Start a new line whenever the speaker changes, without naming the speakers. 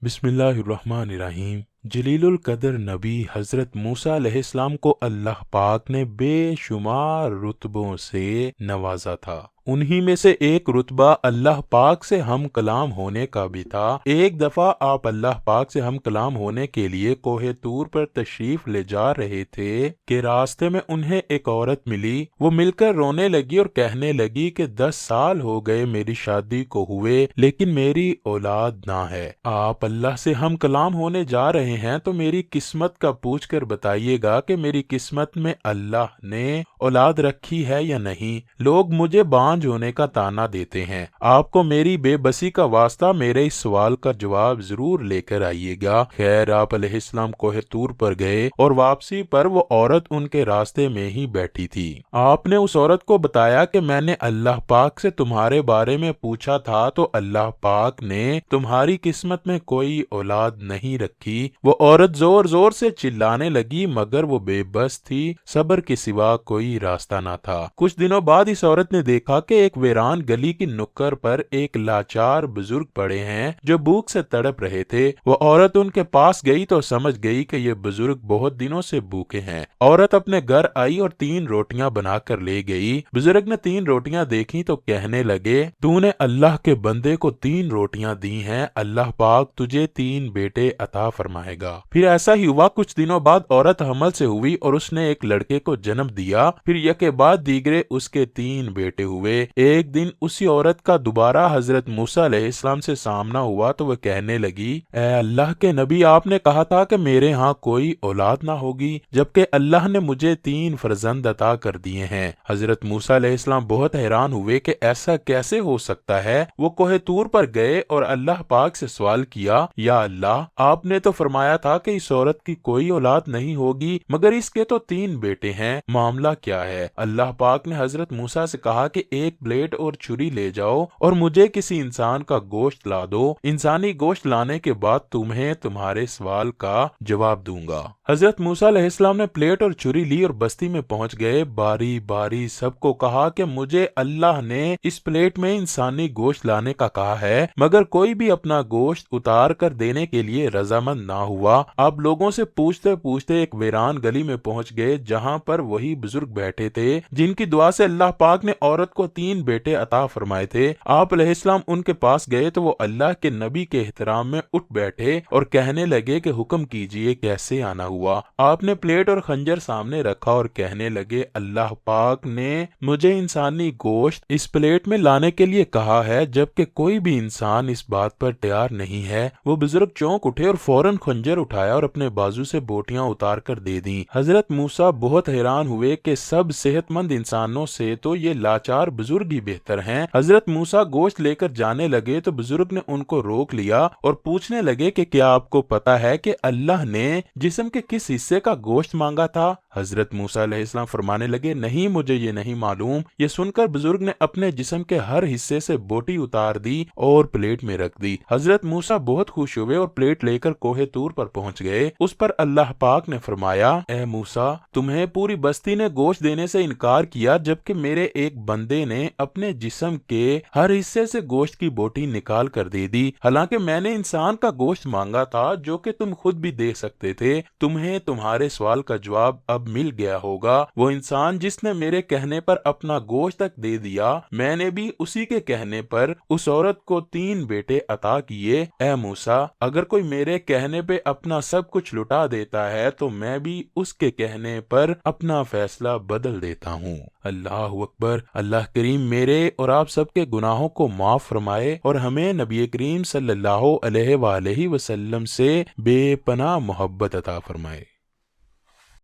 بسم اللہ الرحمن الرحیم۔ جلیل القدر نبی حضرت موسیٰ علیہ السلام کو اللہ پاک نے بے شمار رتبوں سے نوازا تھا۔ انہی میں سے ایک رتبہ اللہ پاک سے ہم کلام ہونے کا بھی تھا۔ ایک دفعہ آپ اللہ پاک سے ہم کلام ہونے کے لیے کوہ طور پر تشریف لے جا رہے تھے کہ راستے میں انہیں ایک عورت ملی۔ وہ مل کر رونے لگی اور کہنے لگی کہ 10 سال ہو گئے میری شادی کو ہوئے لیکن میری اولاد نہ ہے۔ آپ اللہ سے ہم کلام ہونے جا رہے ہیں تو میری قسمت کا پوچھ کر بتائیے گا کہ میری قسمت میں اللہ نے اولاد رکھی ہے یا نہیں۔ لوگ مجھے بانجھ ہونے کا طعنہ دیتے ہیں۔ آپ کو میری بے بسی کا واسطہ میرے اس سوال کا جواب ضرور لے کر آئیے گا۔ خیر، آپ علیہ السلام کوہ طور پر گئے اور واپسی پر وہ عورت ان کے راستے میں ہی بیٹھی تھی۔ آپ نے اس عورت کو بتایا کہ میں نے اللہ پاک سے تمہارے بارے میں پوچھا تھا تو اللہ پاک نے تمہاری قسمت میں کوئی اولاد نہیں رکھی۔ وہ عورت زور زور سے چلانے لگی مگر وہ بے بس تھی، صبر کے سوا کوئی راستہ نہ تھا۔ کچھ دنوں بعد اس عورت نے دیکھا کہ ایک ویران گلی کی نکڑ پر ایک لاچار بزرگ پڑے ہیں جو بھوک سے تڑپ رہے تھے۔ وہ عورت ان کے پاس گئی تو سمجھ گئی کہ یہ بزرگ بہت دنوں سے بھوکے ہیں۔ عورت اپنے گھر آئی اور 3 روٹیاں بنا کر لے گئی۔ بزرگ نے 3 روٹیاں دیکھی تو کہنے لگے، تو نے اللہ کے بندے کو 3 روٹیاں دی ہیں، اللہ پاک تجھے 3 بیٹے عطا فرمائے گا۔ پھر ایسا ہی ہوا، کچھ دنوں بعد عورت حمل سے ہوئی اور اس نے ایک لڑکے کو جنم دیا۔ پھر یکے بعد دیگرے اس کے 3 بیٹے ہوئے۔ ایک دن اسی عورت کا دوبارہ حضرت موسیٰ علیہ السلام سے سامنا ہوا تو وہ کہنے لگی، اے اللہ کے نبی، آپ نے کہا تھا کہ میرے ہاں کوئی اولاد نہ ہوگی جبکہ اللہ نے مجھے 3 فرزند عطا کر دیے ہیں۔ حضرت موسیٰ علیہ السلام بہت حیران ہوئے کہ ایسا کیسے ہو سکتا ہے۔ وہ کوہ طور پر گئے اور اللہ پاک سے سوال کیا، یا اللہ، آپ نے تو فرمایا تھا کہ اس عورت کی کوئی اولاد نہیں ہوگی مگر اس کے تو 3 بیٹے ہیں، معاملہ کیا ہے؟ اللہ پاک نے حضرت موسیٰ سے کہا کہ ایک بلیڈ اور چھری لے جاؤ اور مجھے کسی انسان کا گوشت لا دو، انسانی گوشت لانے کے بعد تمہیں تمہارے سوال کا جواب دوں گا۔ حضرت موسیٰ علیہ السلام نے پلیٹ اور چھری لی اور بستی میں پہنچ گئے۔ باری باری سب کو کہا کہ مجھے اللہ نے اس پلیٹ میں انسانی گوشت لانے کا کہا ہے مگر کوئی بھی اپنا گوشت اتار کر دینے کے لیے رضامند نہ ہوا۔ آپ لوگوں سے پوچھتے پوچھتے ایک ویران گلی میں پہنچ گئے جہاں پر وہی بزرگ بیٹھے تھے جن کی دعا سے اللہ پاک نے عورت کو 3 بیٹے عطا فرمائے تھے۔ آپ علیہ السلام ان کے پاس گئے تو وہ اللہ کے نبی کے احترام میں اٹھ بیٹھے اور کہنے لگے کہ حکم کیجئے کیسے آنا ہوا۔ آپ نے پلیٹ اور خنجر سامنے رکھا اور کہنے لگے، اللہ پاک نے مجھے انسانی گوشت اس پلیٹ میں لانے کے لیے کہا ہے جبکہ کوئی بھی انسان اس بات پر تیار نہیں ہے۔ وہ بزرگ چونک اٹھے اور فوراً خنجر اٹھایا اور اپنے بازو سے بوٹیاں اتار کر دے دیں۔ حضرت موسیٰ بہت حیران ہوئے کہ سب صحت مند انسانوں سے تو یہ لاچار بزرگ ہی بہتر ہیں۔ حضرت موسیٰ گوشت لے کر جانے لگے تو بزرگ نے ان کو روک لیا اور پوچھنے لگے کہ کیا آپ کو پتا ہے کہ اللہ نے جسم کے کس حصے کا گوشت مانگا تھا؟ حضرت موسیٰ علیہ السلام فرمانے لگے، نہیں، مجھے یہ نہیں معلوم۔ یہ سن کر بزرگ نے اپنے جسم کے ہر حصے سے بوٹی اتار دی اور پلیٹ میں رکھ دی۔ حضرت موسیٰ بہت خوش ہوئے اور پلیٹ لے کر کوہ طور پر پہنچ گئے۔ اس پر اللہ پاک نے فرمایا، اے موسیٰ، تمہیں پوری بستی نے گوشت دینے سے انکار کیا جبکہ میرے ایک بندے نے اپنے جسم کے ہر حصے سے گوشت کی بوٹی نکال کر دے دی، حالانکہ میں نے انسان کا گوشت مانگا تھا جو کہ تم خود بھی دے سکتے تھے۔ تمہیں تمہارے سوال کا جواب اب مل گیا ہوگا۔ وہ انسان جس نے میرے کہنے پر اپنا گوشت تک دے دیا، میں نے بھی اسی کے کہنے پر اس عورت کو 3 بیٹے عطا کیے۔ اے موسیٰ، اگر کوئی میرے کہنے پہ اپنا سب کچھ لٹا دیتا ہے تو میں بھی اس کے کہنے پر اپنا فیصلہ بدل دیتا ہوں۔ اللہ اکبر۔ اللہ کریم میرے اور آپ سب کے گناہوں کو معاف فرمائے اور ہمیں نبی کریم صلی اللہ علیہ وآلہ وسلم سے بے پناہ محبت عطا فرمائے۔